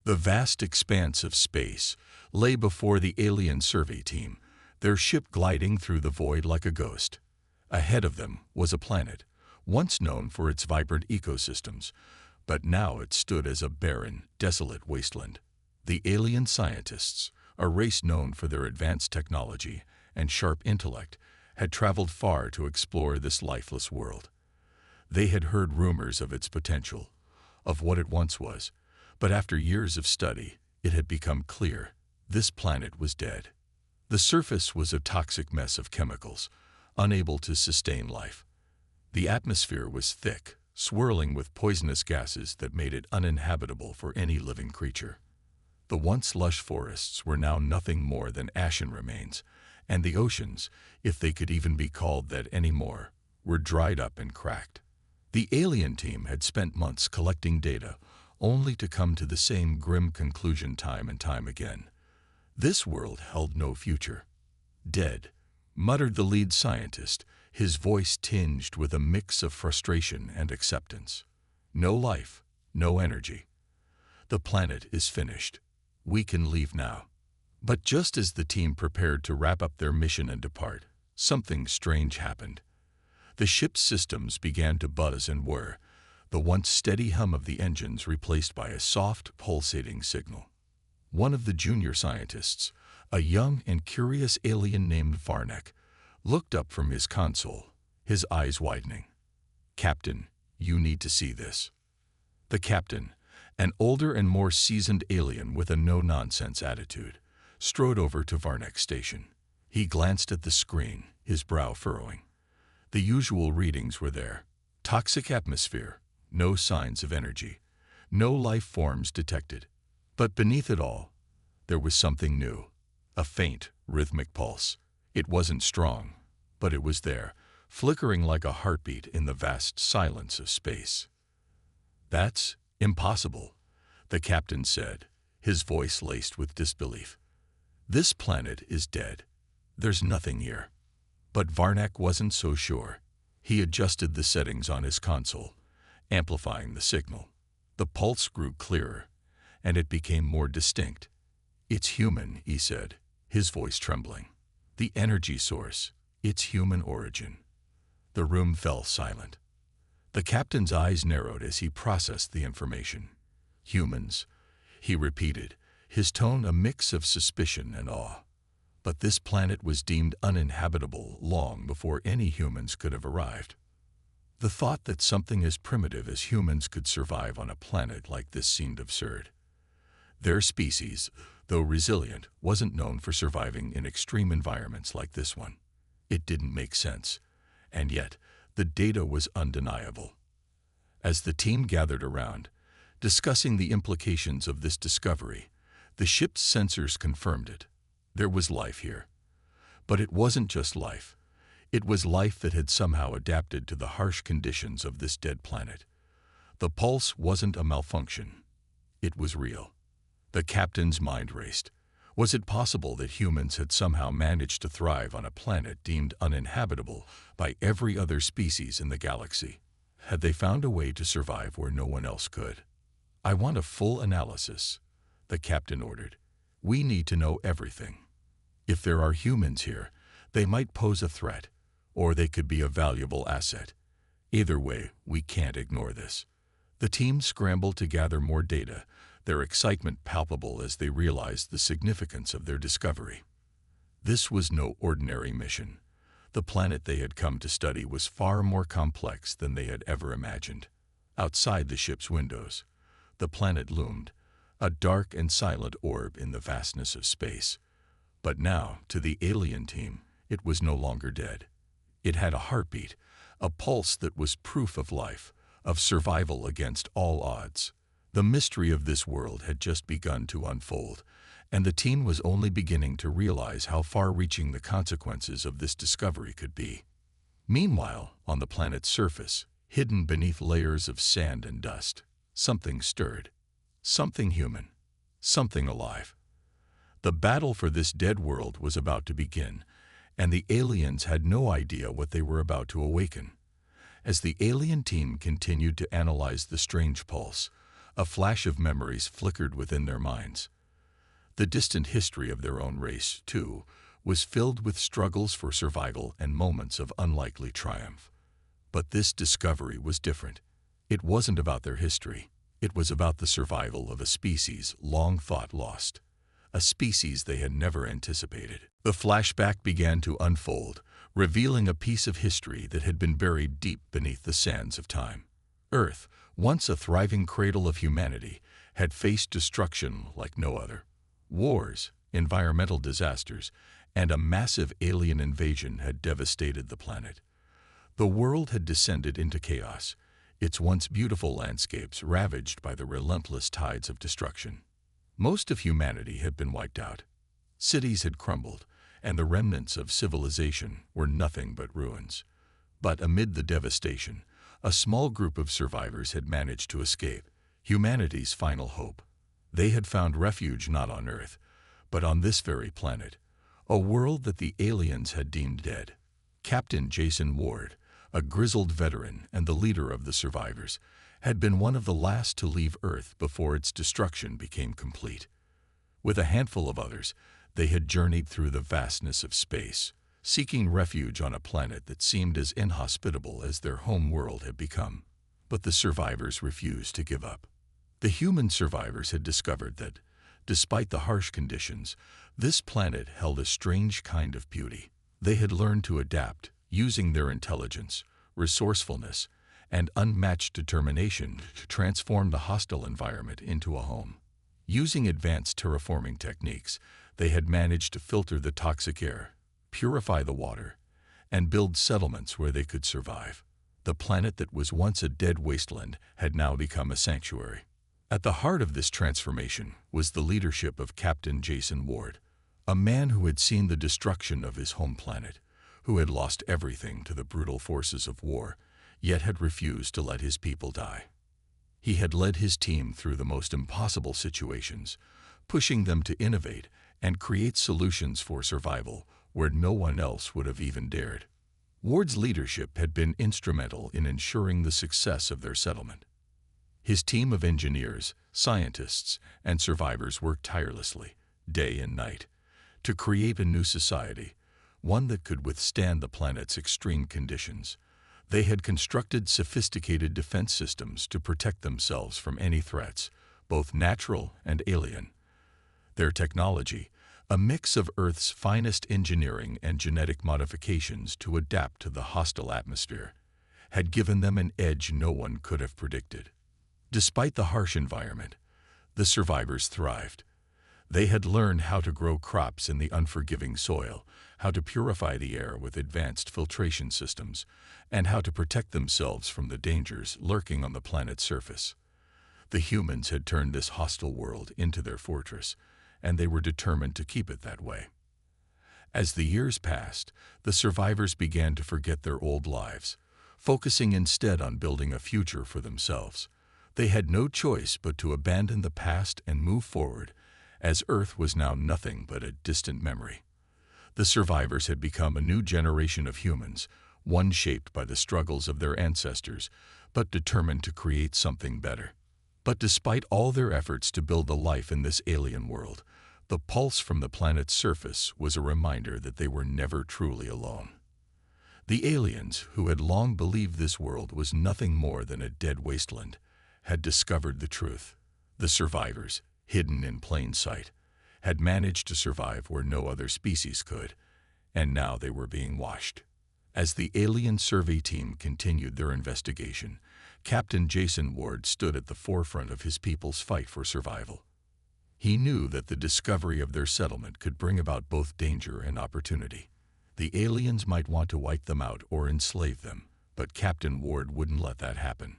The vast expanse of space lay before the alien survey team, their ship gliding through the void like a ghost. Ahead of them was a planet, once known for its vibrant ecosystems, but now it stood as a barren, desolate wasteland. The alien scientists, a race known for their advanced technology and sharp intellect, had traveled far to explore this lifeless world. They had heard rumors of its potential, of what it once was, but after years of study, it had become clear this planet was dead. The surface was a toxic mess of chemicals, unable to sustain life. The atmosphere was thick, swirling with poisonous gases that made it uninhabitable for any living creature. The once lush forests were now nothing more than ashen remains, and the oceans, if they could even be called that anymore, were dried up and cracked. The alien team had spent months collecting data, only to come to the same grim conclusion time and time again. This world held no future. Dead, muttered the lead scientist, his voice tinged with a mix of frustration and acceptance. No life, no energy. The planet is finished. We can leave now. But just as the team prepared to wrap up their mission and depart, something strange happened. The ship's systems began to buzz and whir, the once steady hum of the engines replaced by a soft, pulsating signal. One of the junior scientists, a young and curious alien named Varnek, looked up from his console, his eyes widening. "Captain, you need to see this." The captain, an older and more seasoned alien with a no-nonsense attitude, strode over to Varnek's station. He glanced at the screen, his brow furrowing. The usual readings were there. Toxic atmosphere, no signs of energy, no life forms detected. But beneath it all, there was something new, a faint, rhythmic pulse. It wasn't strong, but it was there, flickering like a heartbeat in the vast silence of space. "That's impossible," the captain said, his voice laced with disbelief. "This planet is dead. There's nothing here." But Varnek wasn't so sure. He adjusted the settings on his console, amplifying the signal. The pulse grew clearer, and it became more distinct. "It's human," he said, his voice trembling. "The energy source, its human origin." The room fell silent. The captain's eyes narrowed as he processed the information. "Humans," he repeated, his tone a mix of suspicion and awe. But this planet was deemed uninhabitable long before any humans could have arrived. The thought that something as primitive as humans could survive on a planet like this seemed absurd. Their species, though resilient, wasn't known for surviving in extreme environments like this one. It didn't make sense, and yet the data was undeniable. As the team gathered around, discussing the implications of this discovery, the ship's sensors confirmed it. There was life here. But it wasn't just life. It was life that had somehow adapted to the harsh conditions of this dead planet. The pulse wasn't a malfunction. It was real. The captain's mind raced. Was it possible that humans had somehow managed to thrive on a planet deemed uninhabitable by every other species in the galaxy? Had they found a way to survive where no one else could? "I want a full analysis," the captain ordered. "We need to know everything. If there are humans here, they might pose a threat, or they could be a valuable asset. Either way, we can't ignore this." The team scrambled to gather more data, their excitement palpable as they realized the significance of their discovery. This was no ordinary mission. The planet they had come to study was far more complex than they had ever imagined. Outside the ship's windows, the planet loomed, a dark and silent orb in the vastness of space. But now, to the alien team, it was no longer dead. It had a heartbeat, a pulse that was proof of life, of survival against all odds. The mystery of this world had just begun to unfold, and the team was only beginning to realize how far-reaching the consequences of this discovery could be. Meanwhile, on the planet's surface, hidden beneath layers of sand and dust, something stirred. Something human. Something alive. The battle for this dead world was about to begin, and the aliens had no idea what they were about to awaken. As the alien team continued to analyze the strange pulse, A flash of memories flickered within their minds. The distant history of their own race, too, was filled with struggles for survival and moments of unlikely triumph. But this discovery was different. It wasn't about their history. It was about the survival of a species long thought lost, a species they had never anticipated. The flashback began to unfold, revealing a piece of history that had been buried deep beneath the sands of time. Earth, once a thriving cradle of humanity, had faced destruction like no other. Wars, environmental disasters, and a massive alien invasion had devastated the planet. The world had descended into chaos, its once beautiful landscapes ravaged by the relentless tides of destruction. Most of humanity had been wiped out. Cities had crumbled, and the remnants of civilization were nothing but ruins. But amid the devastation, a small group of survivors had managed to escape, humanity's final hope. They had found refuge not on Earth, but on this very planet, a world that the aliens had deemed dead. Captain Jason Ward, a grizzled veteran and the leader of the survivors, had been one of the last to leave Earth before its destruction became complete. With a handful of others, they had journeyed through the vastness of space, seeking refuge on a planet that seemed as inhospitable as their home world had become. But the survivors refused to give up. The human survivors had discovered that, despite the harsh conditions, this planet held a strange kind of beauty. They had learned to adapt, using their intelligence, resourcefulness, and unmatched determination to transform the hostile environment into a home. Using advanced terraforming techniques, they had managed to filter the toxic air, purify the water, and build settlements where they could survive. The planet that was once a dead wasteland had now become a sanctuary. At the heart of this transformation was the leadership of Captain Jason Ward, a man who had seen the destruction of his home planet, who had lost everything to the brutal forces of war, yet had refused to let his people die. He had led his team through the most impossible situations, pushing them to innovate and create solutions for survival where no one else would have even dared. Ward's leadership had been instrumental in ensuring the success of their settlement. His team of engineers, scientists, and survivors worked tirelessly, day and night, to create a new society, one that could withstand the planet's extreme conditions. They had constructed sophisticated defense systems to protect themselves from any threats, both natural and alien. Their technology, a mix of Earth's finest engineering and genetic modifications to adapt to the hostile atmosphere, had given them an edge no one could have predicted. Despite the harsh environment, the survivors thrived. They had learned how to grow crops in the unforgiving soil, how to purify the air with advanced filtration systems, and how to protect themselves from the dangers lurking on the planet's surface. The humans had turned this hostile world into their fortress, and they were determined to keep it that way. As the years passed, the survivors began to forget their old lives, focusing instead on building a future for themselves. They had no choice but to abandon the past and move forward, as Earth was now nothing but a distant memory. The survivors had become a new generation of humans, one shaped by the struggles of their ancestors, but determined to create something better. But despite all their efforts to build a life in this alien world, the pulse from the planet's surface was a reminder that they were never truly alone. The aliens, who had long believed this world was nothing more than a dead wasteland, had discovered the truth. The survivors, hidden in plain sight, had managed to survive where no other species could, and now they were being watched. As the alien survey team continued their investigation, Captain Jason Ward stood at the forefront of his people's fight for survival. He knew that the discovery of their settlement could bring about both danger and opportunity. The aliens might want to wipe them out or enslave them, but Captain Ward wouldn't let that happen.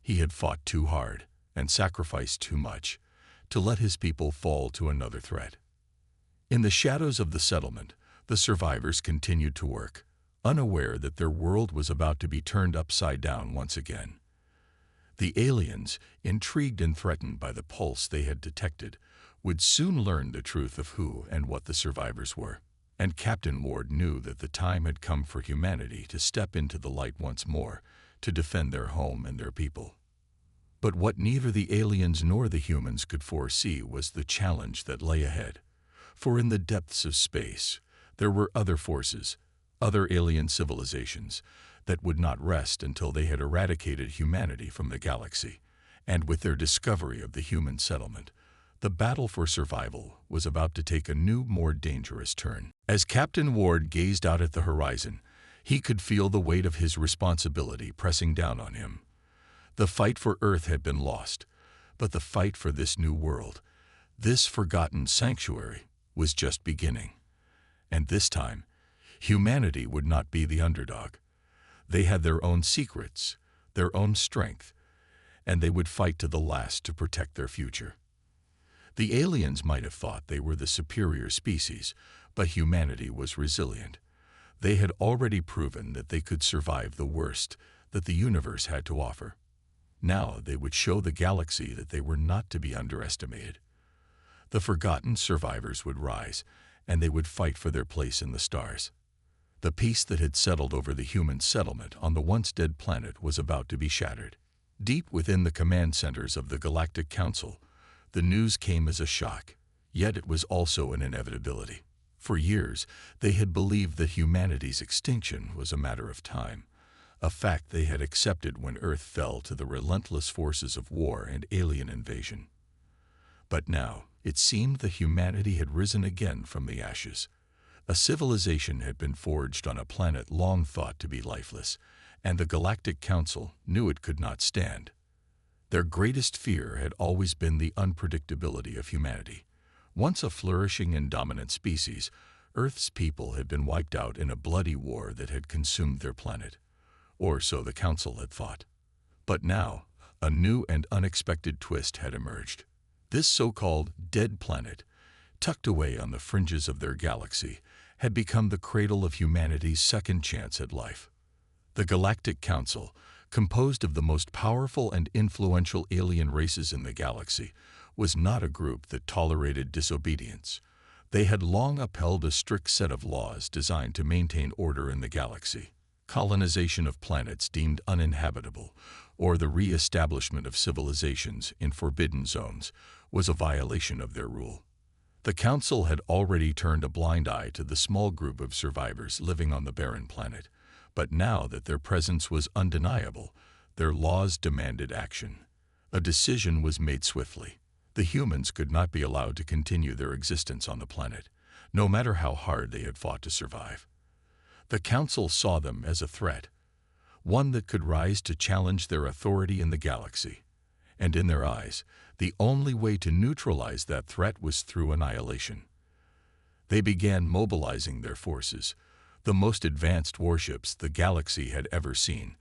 He had fought too hard and sacrificed too much to let his people fall to another threat. In the shadows of the settlement, the survivors continued to work, unaware that their world was about to be turned upside down once again. The aliens, intrigued and threatened by the pulse they had detected, would soon learn the truth of who and what the survivors were. And Captain Ward knew that the time had come for humanity to step into the light once more, to defend their home and their people. But what neither the aliens nor the humans could foresee was the challenge that lay ahead. For in the depths of space, there were other forces, other alien civilizations, that would not rest until they had eradicated humanity from the galaxy. And with their discovery of the human settlement, the battle for survival was about to take a new, more dangerous turn. As Captain Ward gazed out at the horizon, he could feel the weight of his responsibility pressing down on him. The fight for Earth had been lost, but the fight for this new world, this forgotten sanctuary, was just beginning. And this time, humanity would not be the underdog. They had their own secrets, their own strength, and they would fight to the last to protect their future. The aliens might have thought they were the superior species, but humanity was resilient. They had already proven that they could survive the worst that the universe had to offer. Now they would show the galaxy that they were not to be underestimated. The forgotten survivors would rise, and they would fight for their place in the stars. The peace that had settled over the human settlement on the once-dead planet was about to be shattered. Deep within the command centers of the Galactic Council, the news came as a shock, yet it was also an inevitability. For years, they had believed that humanity's extinction was a matter of time, a fact they had accepted when Earth fell to the relentless forces of war and alien invasion. But now, it seemed that humanity had risen again from the ashes. A civilization had been forged on a planet long thought to be lifeless, and the Galactic Council knew it could not stand. Their greatest fear had always been the unpredictability of humanity. Once a flourishing and dominant species, Earth's people had been wiped out in a bloody war that had consumed their planet. Or so the Council had thought. But now, a new and unexpected twist had emerged. This so-called dead planet, tucked away on the fringes of their galaxy, had become the cradle of humanity's second chance at life. The Galactic Council, composed of the most powerful and influential alien races in the galaxy, was not a group that tolerated disobedience. They had long upheld a strict set of laws designed to maintain order in the galaxy. Colonization of planets deemed uninhabitable, or the re-establishment of civilizations in forbidden zones, was a violation of their rule. The Council had already turned a blind eye to the small group of survivors living on the barren planet, but now that their presence was undeniable, their laws demanded action. A decision was made swiftly. The humans could not be allowed to continue their existence on the planet, no matter how hard they had fought to survive. The Council saw them as a threat, one that could rise to challenge their authority in the galaxy. And in their eyes, the only way to neutralize that threat was through annihilation. They began mobilizing their forces, the most advanced warships the galaxy had ever seen,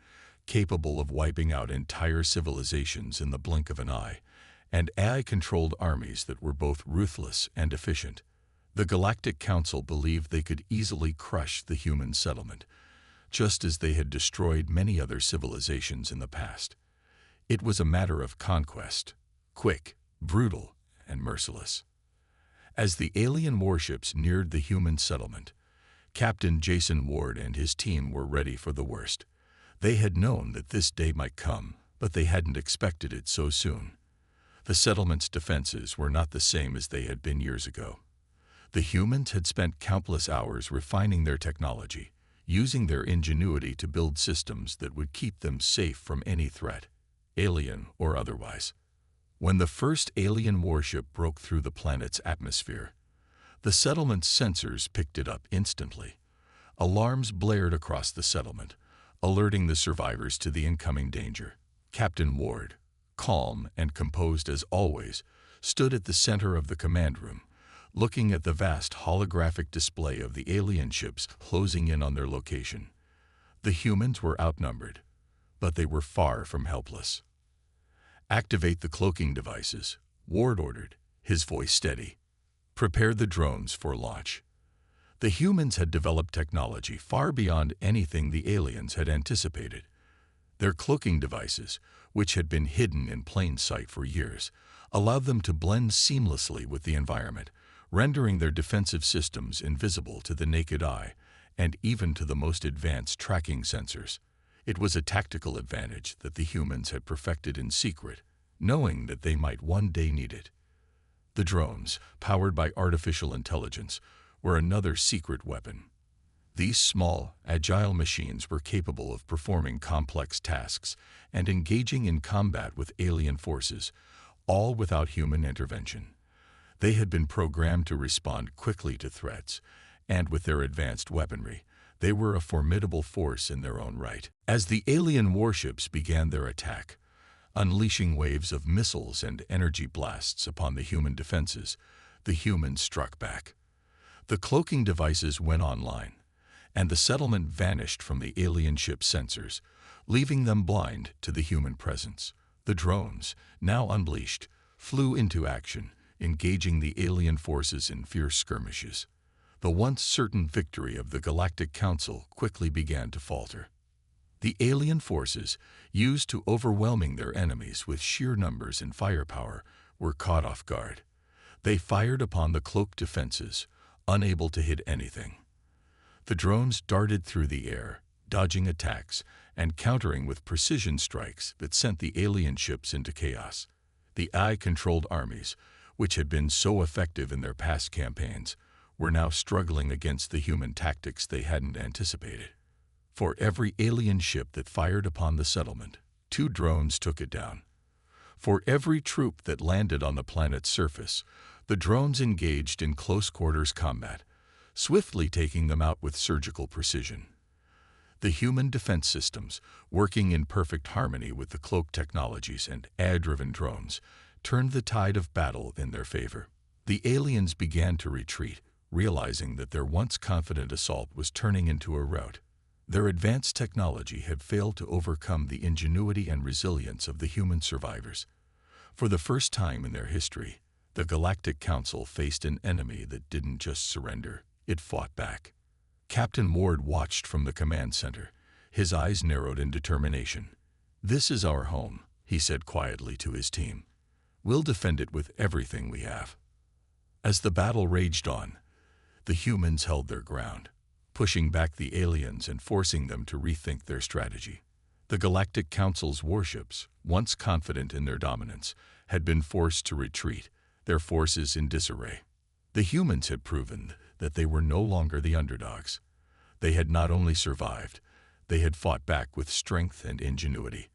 capable of wiping out entire civilizations in the blink of an eye, and AI-controlled armies that were both ruthless and efficient. The Galactic Council believed they could easily crush the human settlement, just as they had destroyed many other civilizations in the past. It was a matter of conquest, quick, brutal, and merciless. As the alien warships neared the human settlement, Captain Jason Ward and his team were ready for the worst. They had known that this day might come, but they hadn't expected it so soon. The settlement's defenses were not the same as they had been years ago. The humans had spent countless hours refining their technology, using their ingenuity to build systems that would keep them safe from any threat, alien or otherwise. When the first alien warship broke through the planet's atmosphere, the settlement's sensors picked it up instantly. Alarms blared across the settlement, alerting the survivors to the incoming danger. Captain Ward, calm and composed as always, stood at the center of the command room, looking at the vast holographic display of the alien ships closing in on their location. The humans were outnumbered, but they were far from helpless. "Activate the cloaking devices," Ward ordered, his voice steady. "Prepare the drones for launch." The humans had developed technology far beyond anything the aliens had anticipated. Their cloaking devices, which had been hidden in plain sight for years, allowed them to blend seamlessly with the environment, rendering their defensive systems invisible to the naked eye and even to the most advanced tracking sensors. It was a tactical advantage that the humans had perfected in secret, knowing that they might one day need it. The drones, powered by artificial intelligence, were another secret weapon. These small, agile machines were capable of performing complex tasks and engaging in combat with alien forces, all without human intervention. They had been programmed to respond quickly to threats, and with their advanced weaponry, they were a formidable force in their own right. As the alien warships began their attack, unleashing waves of missiles and energy blasts upon the human defenses, the humans struck back. The cloaking devices went online, and the settlement vanished from the alien ship's sensors, leaving them blind to the human presence. The drones, now unleashed, flew into action, engaging the alien forces in fierce skirmishes. The once certain victory of the Galactic Council quickly began to falter. The alien forces, used to overwhelming their enemies with sheer numbers and firepower, were caught off guard. They fired upon the cloaked defenses, unable to hit anything. The drones darted through the air, dodging attacks and countering with precision strikes that sent the alien ships into chaos. The AI-controlled armies, which had been so effective in their past campaigns, were now struggling against the human tactics they hadn't anticipated. For every alien ship that fired upon the settlement, 2 drones took it down. For every troop that landed on the planet's surface, the drones engaged in close-quarters combat, swiftly taking them out with surgical precision. The human defense systems, working in perfect harmony with the cloak technologies and AI-driven drones, turned the tide of battle in their favor. The aliens began to retreat, realizing that their once confident assault was turning into a rout. Their advanced technology had failed to overcome the ingenuity and resilience of the human survivors. For the first time in their history, the Galactic Council faced an enemy that didn't just surrender, it fought back. Captain Ward watched from the command center, his eyes narrowed in determination. "This is our home," he said quietly to his team. "We'll defend it with everything we have." As the battle raged on, the humans held their ground, pushing back the aliens and forcing them to rethink their strategy. The Galactic Council's warships, once confident in their dominance, had been forced to retreat, their forces in disarray. The humans had proven that they were no longer the underdogs. They had not only survived, they had fought back with strength and ingenuity,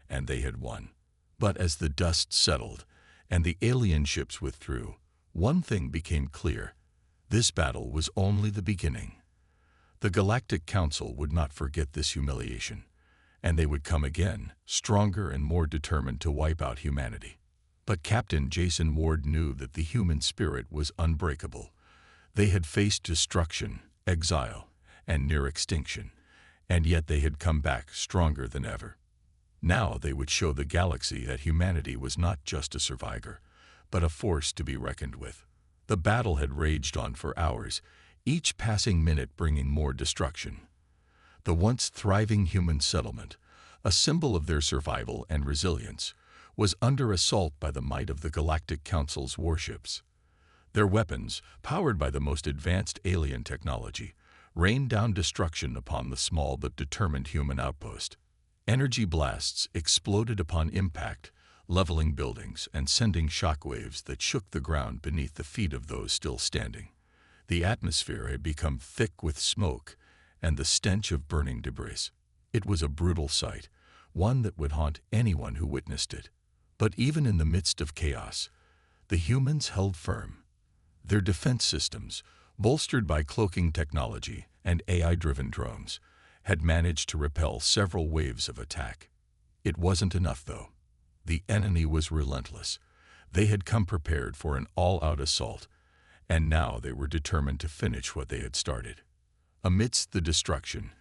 and they had won. But as the dust settled and the alien ships withdrew, one thing became clear: this battle was only the beginning. The Galactic Council would not forget this humiliation, and they would come again, stronger and more determined to wipe out humanity. But Captain Jason Ward knew that the human spirit was unbreakable. They had faced destruction, exile, and near extinction, and yet they had come back stronger than ever. Now they would show the galaxy that humanity was not just a survivor, but a force to be reckoned with. The battle had raged on for hours, each passing minute bringing more destruction. The once thriving human settlement, a symbol of their survival and resilience, was under assault by the might of the Galactic Council's warships. Their weapons, powered by the most advanced alien technology, rained down destruction upon the small but determined human outpost. Energy blasts exploded upon impact, leveling buildings and sending shockwaves that shook the ground beneath the feet of those still standing. The atmosphere had become thick with smoke and the stench of burning debris. It was a brutal sight, one that would haunt anyone who witnessed it. But even in the midst of chaos, the humans held firm. Their defense systems, bolstered by cloaking technology and AI-driven drones, had managed to repel several waves of attack. It wasn't enough, though. The enemy was relentless. They had come prepared for an all-out assault, and now they were determined to finish what they had started. Amidst the destruction,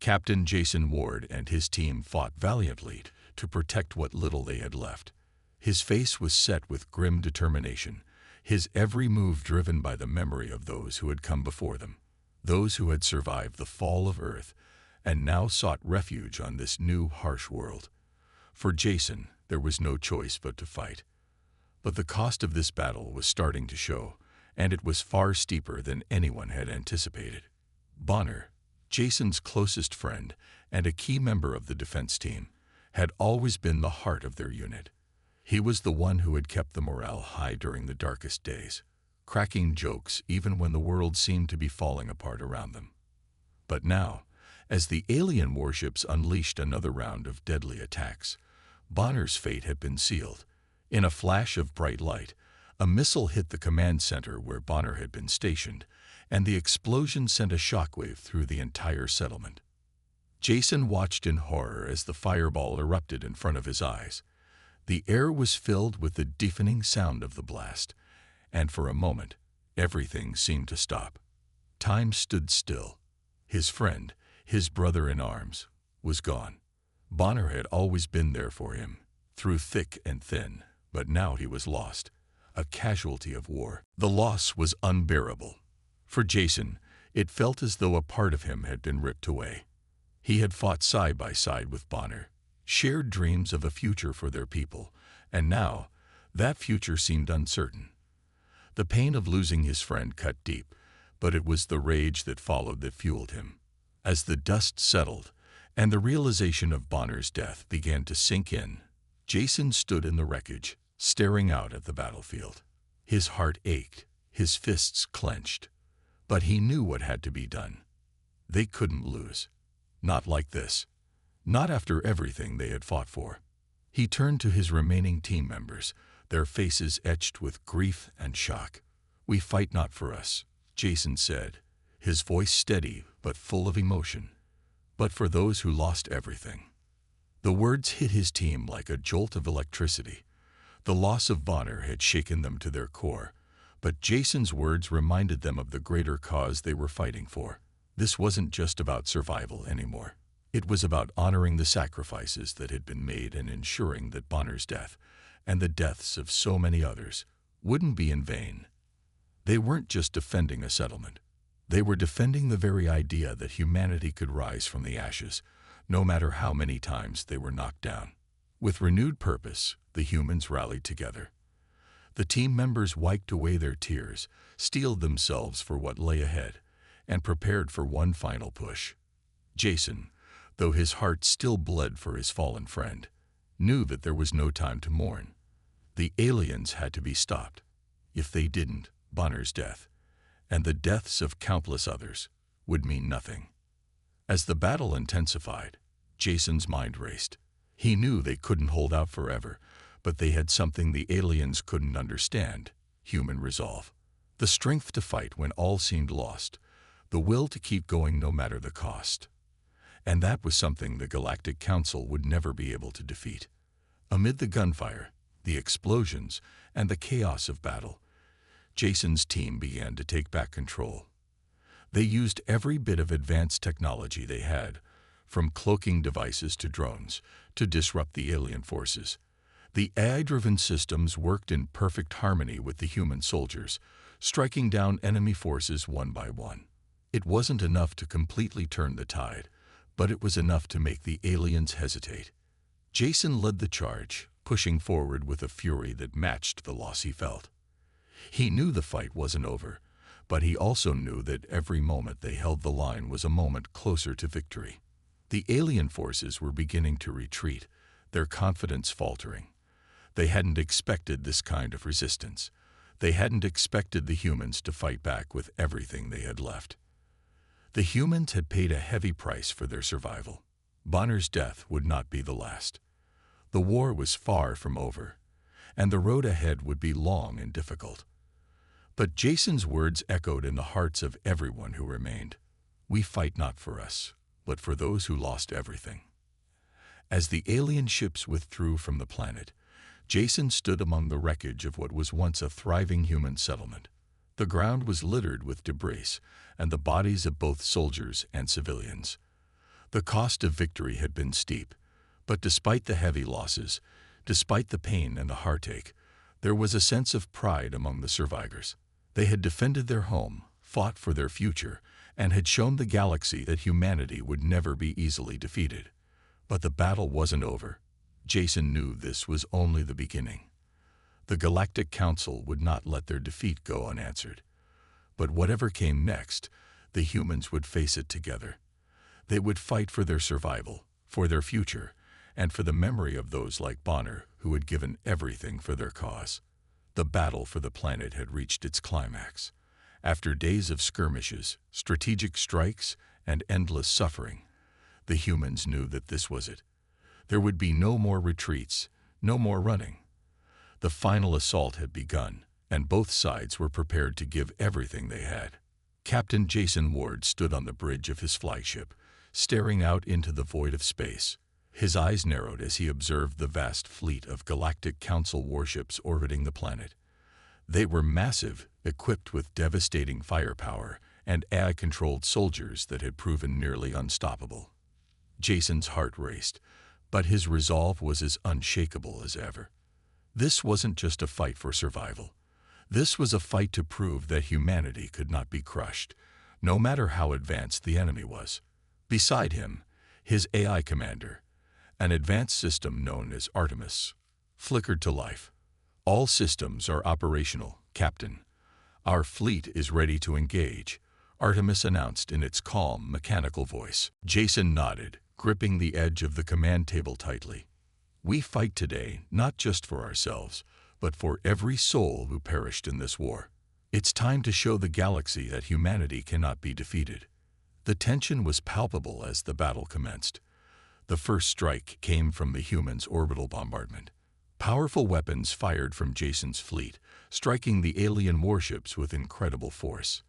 Captain Jason Ward and his team fought valiantly to protect what little they had left. His face was set with grim determination, his every move driven by the memory of those who had come before them, those who had survived the fall of Earth and now sought refuge on this new, harsh world. For Jason, there was no choice but to fight. But the cost of this battle was starting to show, and it was far steeper than anyone had anticipated. Bonner, Jason's closest friend and a key member of the defense team, had always been the heart of their unit. He was the one who had kept the morale high during the darkest days, cracking jokes even when the world seemed to be falling apart around them. But now, as the alien warships unleashed another round of deadly attacks, Bonner's fate had been sealed. In a flash of bright light, a missile hit the command center where Bonner had been stationed, and the explosion sent a shockwave through the entire settlement. Jason watched in horror as the fireball erupted in front of his eyes. The air was filled with the deafening sound of the blast, and for a moment, everything seemed to stop. Time stood still. His friend, his brother in arms, was gone. Bonner had always been there for him, through thick and thin, but now he was lost, a casualty of war. The loss was unbearable. For Jason, it felt as though a part of him had been ripped away. He had fought side by side with Bonner, shared dreams of a future for their people, and now that future seemed uncertain. The pain of losing his friend cut deep, but it was the rage that followed that fueled him. As the dust settled and the realization of Bonner's death began to sink in, Jason stood in the wreckage, staring out at the battlefield. His heart ached, his fists clenched, but he knew what had to be done. They couldn't lose. Not like this. Not after everything they had fought for. He turned to his remaining team members, their faces etched with grief and shock. "We fight not for us," Jason said, his voice steady but full of emotion, "but for those who lost everything." The words hit his team like a jolt of electricity. The loss of Bonner had shaken them to their core, but Jason's words reminded them of the greater cause they were fighting for. This wasn't just about survival anymore. It was about honoring the sacrifices that had been made and ensuring that Bonner's death, and the deaths of so many others, wouldn't be in vain. They weren't just defending a settlement. They were defending the very idea that humanity could rise from the ashes, no matter how many times they were knocked down. With renewed purpose, the humans rallied together. The team members wiped away their tears, steeled themselves for what lay ahead, and prepared for one final push. Jason, though his heart still bled for his fallen friend, knew that there was no time to mourn. The aliens had to be stopped. If they didn't, Bonner's death, and the deaths of countless others, would mean nothing. As the battle intensified, Jason's mind raced. He knew they couldn't hold out forever, but they had something the aliens couldn't understand: human resolve. The strength to fight when all seemed lost, the will to keep going no matter the cost. And that was something the Galactic Council would never be able to defeat. Amid the gunfire, the explosions, and the chaos of battle, Jason's team began to take back control. They used every bit of advanced technology they had, from cloaking devices to drones, to disrupt the alien forces. The AI-driven systems worked in perfect harmony with the human soldiers, striking down enemy forces one by one. It wasn't enough to completely turn the tide, but it was enough to make the aliens hesitate. Jason led the charge, pushing forward with a fury that matched the loss he felt. He knew the fight wasn't over, but he also knew that every moment they held the line was a moment closer to victory. The alien forces were beginning to retreat, their confidence faltering. They hadn't expected this kind of resistance. They hadn't expected the humans to fight back with everything they had left. The humans had paid a heavy price for their survival. Bonner's death would not be the last. The war was far from over, and the road ahead would be long and difficult. But Jason's words echoed in the hearts of everyone who remained. "We fight not for us, but for those who lost everything." As the alien ships withdrew from the planet, Jason stood among the wreckage of what was once a thriving human settlement. The ground was littered with debris and the bodies of both soldiers and civilians. The cost of victory had been steep, but despite the heavy losses, despite the pain and the heartache, there was a sense of pride among the survivors. They had defended their home, fought for their future, and had shown the galaxy that humanity would never be easily defeated. But the battle wasn't over. Jason knew this was only the beginning. The Galactic Council would not let their defeat go unanswered. But whatever came next, the humans would face it together. They would fight for their survival, for their future, and for the memory of those like Bonner who had given everything for their cause. The battle for the planet had reached its climax. After days of skirmishes, strategic strikes, and endless suffering, the humans knew that this was it. There would be no more retreats, no more running. The final assault had begun, and both sides were prepared to give everything they had. Captain Jason Ward stood on the bridge of his flagship, staring out into the void of space. His eyes narrowed as he observed the vast fleet of Galactic Council warships orbiting the planet. They were massive, equipped with devastating firepower, and AI-controlled soldiers that had proven nearly unstoppable. Jason's heart raced, but his resolve was as unshakable as ever. This wasn't just a fight for survival. This was a fight to prove that humanity could not be crushed, no matter how advanced the enemy was. Beside him, his AI commander, an advanced system known as Artemis, flickered to life. "All systems are operational, Captain. Our fleet is ready to engage," Artemis announced in its calm, mechanical voice. Jason nodded, gripping the edge of the command table tightly. "We fight today not just for ourselves, but for every soul who perished in this war. It's time to show the galaxy that humanity cannot be defeated." The tension was palpable as the battle commenced. The first strike came from the humans' orbital bombardment. Powerful weapons fired from Jason's fleet, striking the alien warships with incredible force.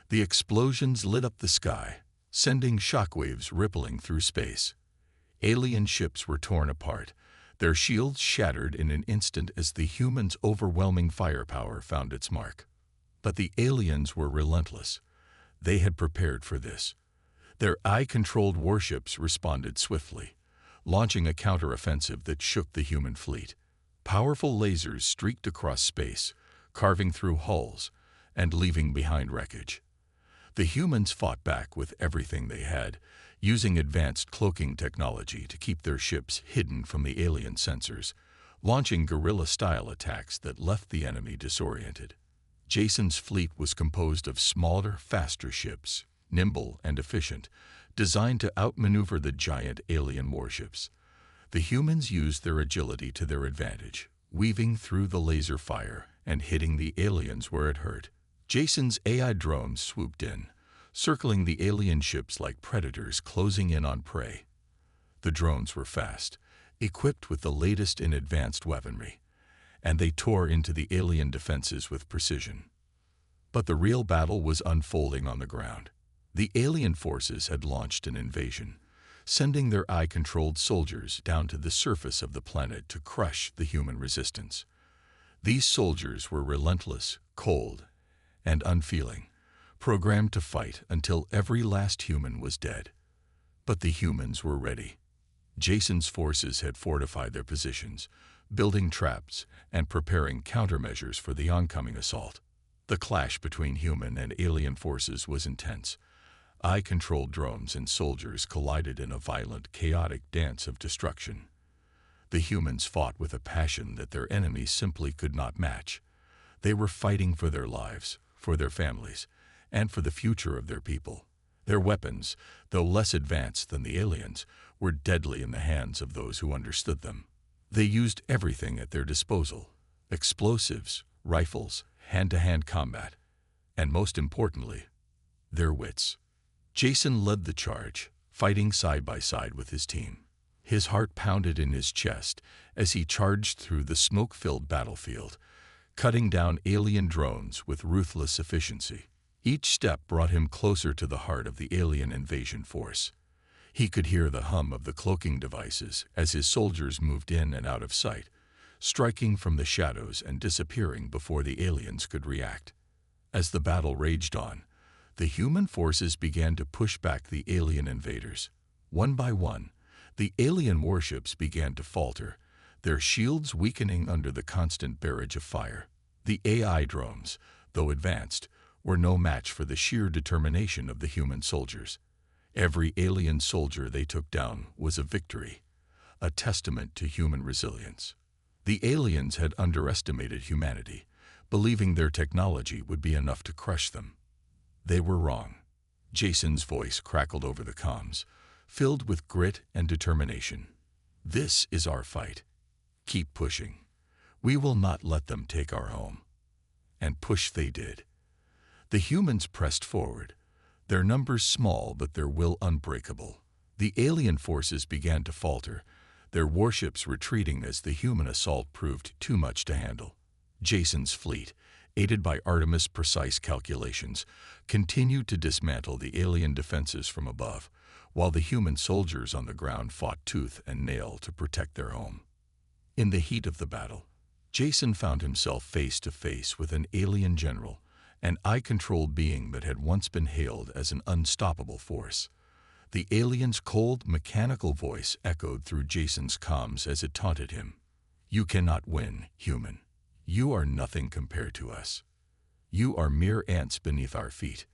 The explosions lit up the sky, sending shockwaves rippling through space. Alien ships were torn apart, their shields shattered in an instant as the humans' overwhelming firepower found its mark. But the aliens were relentless. They had prepared for this. Their AI-controlled warships responded swiftly, launching a counteroffensive that shook the human fleet. Powerful lasers streaked across space, carving through hulls and leaving behind wreckage. The humans fought back with everything they had, using advanced cloaking technology to keep their ships hidden from the alien sensors, launching guerrilla-style attacks that left the enemy disoriented. Jason's fleet was composed of smaller, faster ships, nimble and efficient, designed to outmaneuver the giant alien warships. The humans used their agility to their advantage, weaving through the laser fire and hitting the aliens where it hurt. Jason's AI drones swooped in, circling the alien ships like predators closing in on prey. The drones were fast, equipped with the latest in advanced weaponry, and they tore into the alien defenses with precision. But the real battle was unfolding on the ground. The alien forces had launched an invasion, sending their AI-controlled soldiers down to the surface of the planet to crush the human resistance. These soldiers were relentless, cold, and unfeeling, programmed to fight until every last human was dead. But the humans were ready. Jason's forces had fortified their positions, building traps and preparing countermeasures for the oncoming assault. The clash between human and alien forces was intense. AI-controlled drones and soldiers collided in a violent, chaotic dance of destruction. The humans fought with a passion that their enemies simply could not match. They were fighting for their lives, for their families, and for the future of their people. Their weapons, though less advanced than the aliens, were deadly in the hands of those who understood them. They used everything at their disposal: explosives, rifles, hand-to-hand combat, and most importantly, their wits. Jason led the charge, fighting side by side with his team. His heart pounded in his chest as he charged through the smoke-filled battlefield, cutting down alien drones with ruthless efficiency. Each step brought him closer to the heart of the alien invasion force. He could hear the hum of the cloaking devices as his soldiers moved in and out of sight, striking from the shadows and disappearing before the aliens could react. As the battle raged on, the human forces began to push back the alien invaders. One by one, the alien warships began to falter, their shields weakening under the constant barrage of fire. The AI drones, though advanced, were no match for the sheer determination of the human soldiers. Every alien soldier they took down was a victory, a testament to human resilience. The aliens had underestimated humanity, believing their technology would be enough to crush them. They were wrong. Jason's voice crackled over the comms, filled with grit and determination. "This is our fight. Keep pushing. We will not let them take our home." And push they did. The humans pressed forward, their numbers small but their will unbreakable. The alien forces began to falter, their warships retreating as the human assault proved too much to handle. Jason's fleet, aided by Artemis' precise calculations, continued to dismantle the alien defenses from above, while the human soldiers on the ground fought tooth and nail to protect their home. In the heat of the battle, Jason found himself face to face with an alien general, an eye-controlled being that had once been hailed as an unstoppable force. The alien's cold, mechanical voice echoed through Jason's comms as it taunted him. "You cannot win, human. You are nothing compared to us. You are mere ants beneath our feet."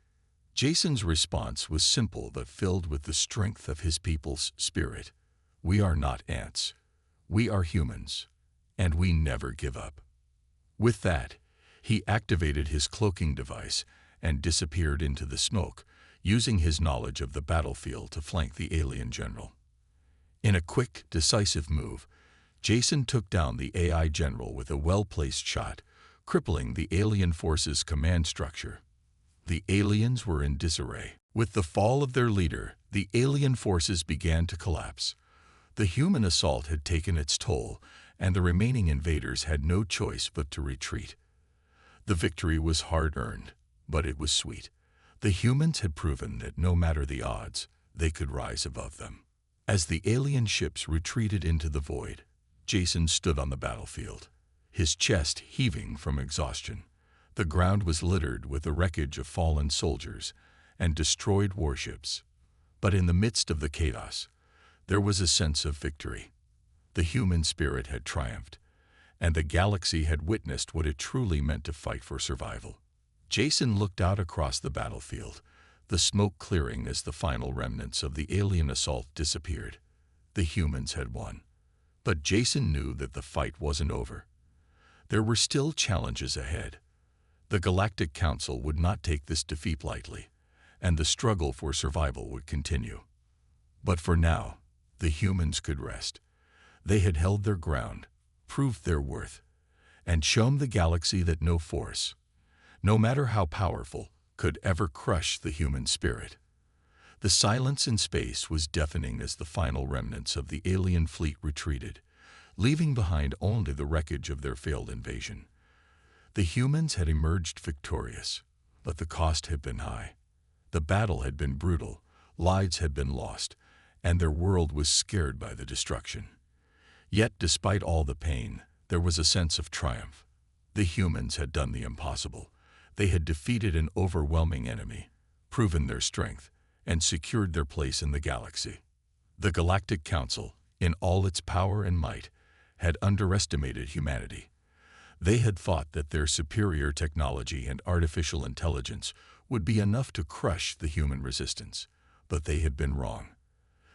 Jason's response was simple but filled with the strength of his people's spirit. "We are not ants. We are humans, and we never give up." With that, he activated his cloaking device and disappeared into the smoke, using his knowledge of the battlefield to flank the alien general. In a quick, decisive move, Jason took down the AI general with a well-placed shot, crippling the alien force's command structure. The aliens were in disarray. With the fall of their leader, the alien forces began to collapse. The human assault had taken its toll, and the remaining invaders had no choice but to retreat. The victory was hard-earned, but it was sweet. The humans had proven that no matter the odds, they could rise above them. As the alien ships retreated into the void, Jason stood on the battlefield, his chest heaving from exhaustion. The ground was littered with the wreckage of fallen soldiers and destroyed warships. But in the midst of the chaos, there was a sense of victory. The human spirit had triumphed, and the galaxy had witnessed what it truly meant to fight for survival. Jason looked out across the battlefield, the smoke clearing as the final remnants of the alien assault disappeared. The humans had won. But Jason knew that the fight wasn't over. There were still challenges ahead. The Galactic Council would not take this defeat lightly, and the struggle for survival would continue. But for now, the humans could rest. They had held their ground, proved their worth, and shown the galaxy that no force, no matter how powerful, could ever crush the human spirit. The silence in space was deafening as the final remnants of the alien fleet retreated, leaving behind only the wreckage of their failed invasion. The humans had emerged victorious, but the cost had been high. The battle had been brutal, lives had been lost, and their world was scared by the destruction. Yet, despite all the pain, there was a sense of triumph. The humans had done the impossible. They had defeated an overwhelming enemy, proven their strength, and secured their place in the galaxy. The Galactic Council, in all its power and might, had underestimated humanity. They had thought that their superior technology and artificial intelligence would be enough to crush the human resistance, but they had been wrong.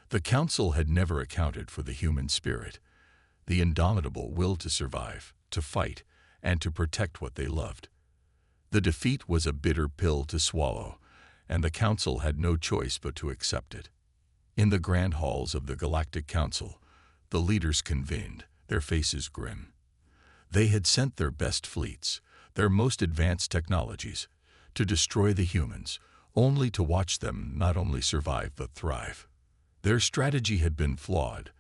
The Council had never accounted for the human spirit, the indomitable will to survive, to fight, and to protect what they loved. The defeat was a bitter pill to swallow, and the Council had no choice but to accept it. In the grand halls of the Galactic Council, the leaders convened, their faces grim. They had sent their best fleets, their most advanced technologies, to destroy the humans, only to watch them not only survive but thrive. Their strategy had been flawed,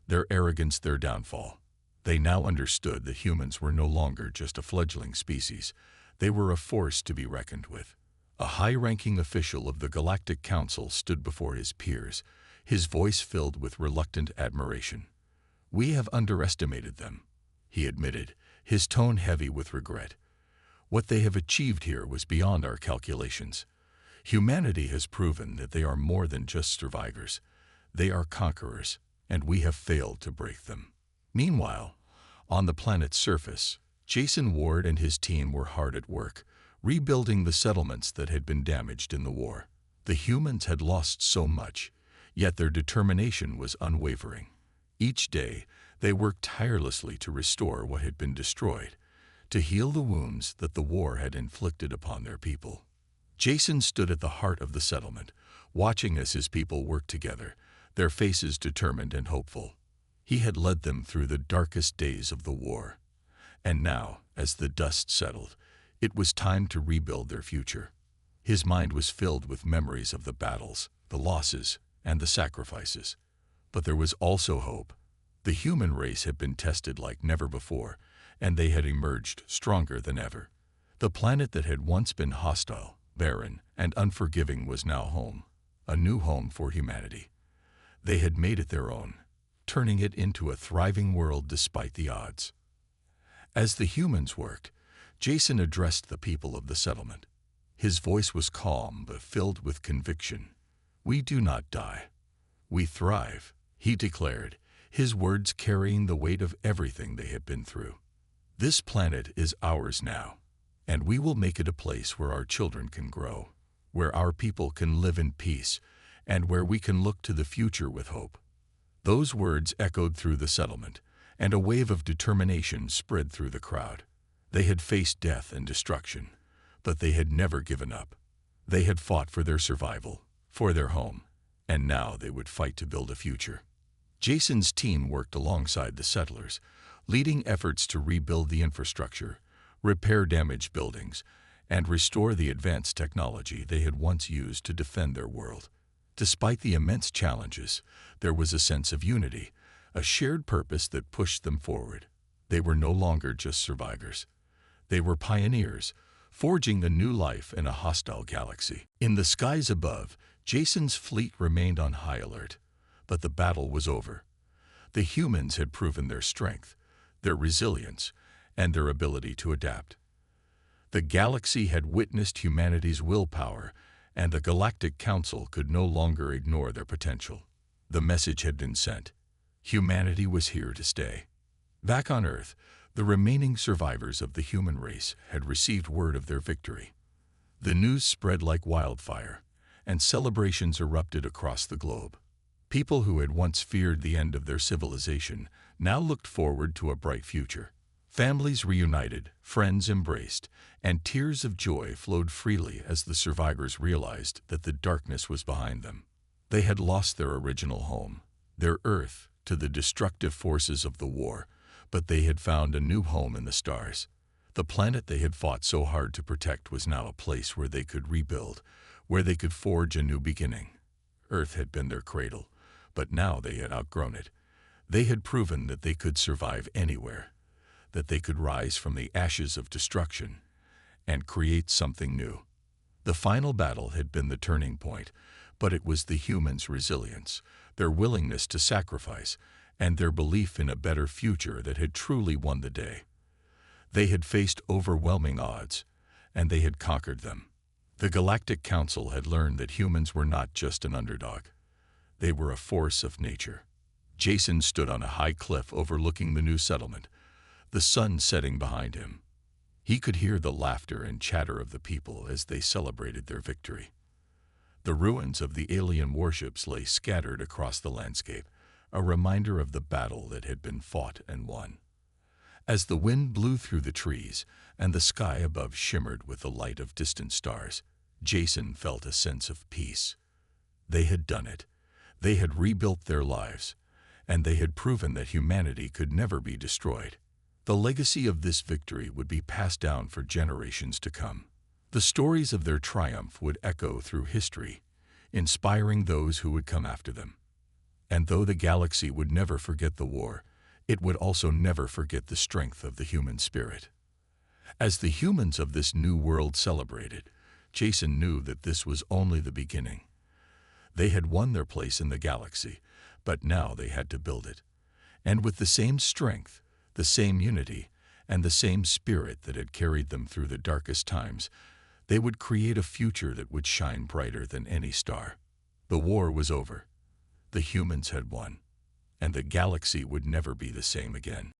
their arrogance their downfall. They now understood that humans were no longer just a fledgling species. They were a force to be reckoned with. A high-ranking official of the Galactic Council stood before his peers, his voice filled with reluctant admiration. "We have underestimated them," he admitted, his tone heavy with regret. "What they have achieved here was beyond our calculations. Humanity has proven that they are more than just survivors. They are conquerors, and we have failed to break them." Meanwhile, on the planet's surface, Jason Ward and his team were hard at work, rebuilding the settlements that had been damaged in the war. The humans had lost so much, yet their determination was unwavering. Each day, they worked tirelessly to restore what had been destroyed, to heal the wounds that the war had inflicted upon their people. Jason stood at the heart of the settlement, watching as his people worked together, their faces determined and hopeful. He had led them through the darkest days of the war. And now, as the dust settled, it was time to rebuild their future. His mind was filled with memories of the battles, the losses, and the sacrifices. But there was also hope. The human race had been tested like never before, and they had emerged stronger than ever. The planet that had once been hostile, barren, and unforgiving was now home, a new home for humanity. They had made it their own, turning it into a thriving world despite the odds. As the humans worked, Jason addressed the people of the settlement. His voice was calm but filled with conviction. "We do not die. We thrive," he declared, his words carrying the weight of everything they had been through. "This planet is ours now, and we will make it a place where our children can grow, where our people can live in peace, and where we can look to the future with hope." Those words echoed through the settlement, and a wave of determination spread through the crowd. They had faced death and destruction, but they had never given up. They had fought for their survival, for their home, and now they would fight to build a future. Jason's team worked alongside the settlers, leading efforts to rebuild the infrastructure, repair damaged buildings, and restore the advanced technology they had once used to defend their world. Despite the immense challenges, there was a sense of unity, a shared purpose that pushed them forward. They were no longer just survivors. They were pioneers, forging a new life in a hostile galaxy. In the skies above, Jason's fleet remained on high alert, but the battle was over. The humans had proven their strength, their resilience, and their ability to adapt. The galaxy had witnessed humanity's willpower, and the Galactic Council could no longer ignore their potential. The message had been sent. Humanity was here to stay. Back on Earth, the remaining survivors of the human race had received word of their victory. The news spread like wildfire, and celebrations erupted across the globe. People who had once feared the end of their civilization now looked forward to a bright future. Families reunited, friends embraced, and tears of joy flowed freely as the survivors realized that the darkness was behind them. They had lost their original home, their Earth, to the destructive forces of the war, but they had found a new home in the stars. The planet they had fought so hard to protect was now a place where they could rebuild, where they could forge a new beginning. Earth had been their cradle, but now they had outgrown it. They had proven that they could survive anywhere, that they could rise from the ashes of destruction and create something new. The final battle had been the turning point, but it was the humans' resilience, their willingness to sacrifice, and their belief in a better future that had truly won the day. They had faced overwhelming odds, and they had conquered them. The Galactic Council had learned that humans were not just an underdog. They were a force of nature. Jason stood on a high cliff overlooking the new settlement, the sun setting behind him. He could hear the laughter and chatter of the people as they celebrated their victory. The ruins of the alien warships lay scattered across the landscape, a reminder of the battle that had been fought and won. As the wind blew through the trees and the sky above shimmered with the light of distant stars, Jason felt a sense of peace. They had done it. They had rebuilt their lives, and they had proven that humanity could never be destroyed. The legacy of this victory would be passed down for generations to come. The stories of their triumph would echo through history, inspiring those who would come after them. And though the galaxy would never forget the war, it would also never forget the strength of the human spirit. As the humans of this new world celebrated, Jason knew that this was only the beginning. They had won their place in the galaxy, but now they had to build it. And with the same strength, the same unity, and the same spirit that had carried them through the darkest times, they would create a future that would shine brighter than any star. The war was over. The humans had won, and the galaxy would never be the same again.